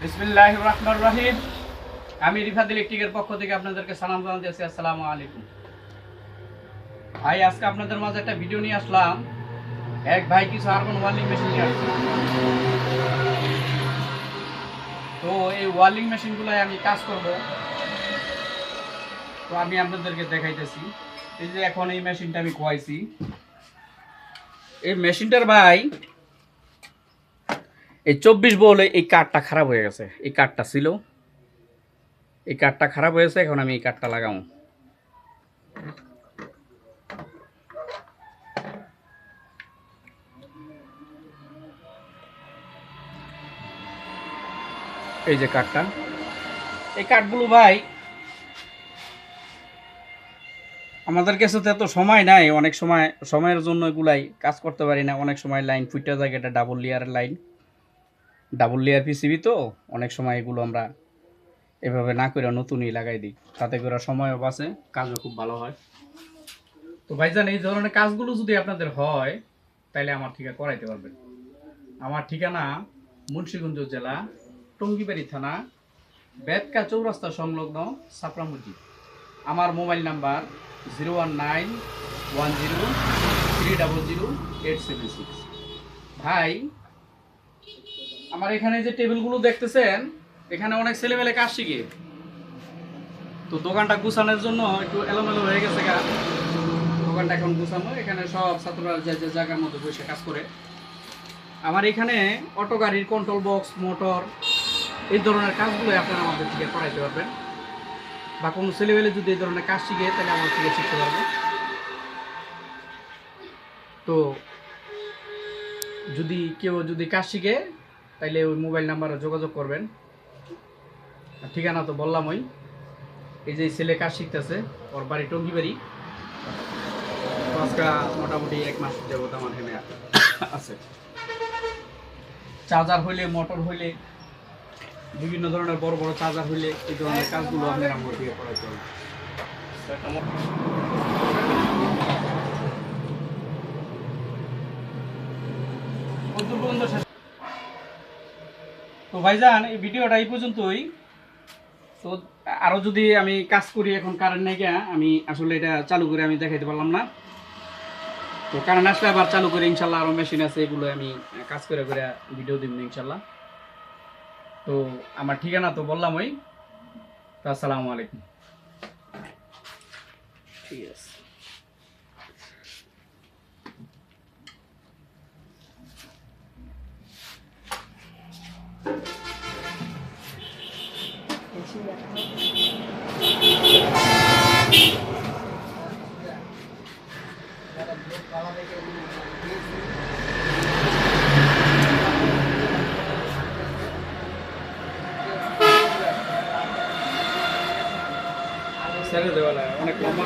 বিসমিল্লাহির রহমানির রহিম। আমি রিফাত ইলেকট্রিকের পক্ষ থেকে আপনাদেরকে সালাম জানাচ্ছি। আসসালামু আলাইকুম। ভাই, আজকে আপনাদের মাঝে একটা ভিডিও নিয়ে আসলাম। এক ভাই কিছু আর্গন ওয়ার্লিং মেশিন নিয়ে আসছে। তো এই ওয়ার্লিং মেশিনগুলোয় আমি কাজ করব। তো আমি আপনাদেরকে দেখাইতেছি। এই যে এখন এই মেশিনটা আমি খোয়াইছি। এই মেশিনটার ভাই এই 24 বলে এই কাঠটা খারাপ হয়ে গেছে। এই কাঠটা ছিল, এই কাঠটা খারাপ হয়েছে। এখন আমি এই কাঠটা লাগাবো। এই যে কাঠটা, এই কাঠগুলো ভাই আমাদের কাছে তো এত সময় নাই। অনেক সময়ের জন্য এগুলাই কাজ করতে পারি না। অনেক সময় লাইন ফুটে যায়। এটা ডাবল লেয়ারের লাইন, ডাবল লেয়ার পিসিবি। তো অনেক সময় এগুলো আমরা এভাবে না করে নতুনই লাগাই দিই, তাতে করে সময়ও বাঁচে, কাজও খুব ভালো হয়। তো ভাইজান, এই ধরনের কাজগুলো যদি আপনাদের হয় তাহলে আমার ঠিকা করাইতে পারবেন। আমার ঠিকানা মুন্সিগঞ্জ জেলা, টঙ্গিবাড়ি থানা, বেতকা চৌরাস্তা সংলগ্ন সাপড়া মসজিদ। আমার মোবাইল নাম্বার 01910300876। ভাই, আমার এখানে যে টেবিলগুলো দেখতেছেন, এখানে অনেক ছেলেমেলে কাজ শিখে। তো দোকানটা গুছানোর জন্য একটু এলোমেলো হয়ে গেছে। দোকানটা এখন গুছানো। এখানে সব ছাত্ররা যে যে জায়গার মধ্যে বসে কাজ করে। আমার এখানে অটো গাড়ির কন্ট্রোল বক্স, মোটর, এই ধরনের কাজগুলো আপনারা আমাদের থেকে করাইতে পারবেন। বা কোনো ছেলেমেলে যদি এই ধরনের কাজ শিখে তাহলে আমার থেকে শিখতে পারবে। তো কেউ যদি কাজ শিখে তাহলে ওই মোবাইল নাম্বারে যোগাযোগ করবেন। ঠিকানা তো বললাম। এই যে ছেলে কাজ শিখতেছে, ওর বাড়ি টঙ্গিবাড়ি। আজকে মোটামুটি 1 মাস যাবত আমার এখানে আছে। চার্জার হইলে, মোটর হইলে, বিভিন্ন ধরনের বড় বড় চার্জার হইলে এই ধরনের কাজগুলো আপনার আমার দিয়ে করাইতে হবে। তো ভাইজান, এই ভিডিওটা এই পর্যন্তই। তো আরো যদি আমি কাজ করি, এখন কারেন্ট নাই গিয়া, আমি আসলে এটা চালু করে আমি দেখাইতে পারলাম না। তো কারেন্ট আসলে আবার চালু করে ইনশাল্লাহ, আরো মেশিন আছে, এগুলো আমি কাজ করে করে ভিডিও দিব ইনশাল্লাহ। তো আমার ঠিকানা তো বললাম। তো আসসালামু আলাইকুম। ঠিক আছে। ছেড়ে দেওয়া অনেক লম্বা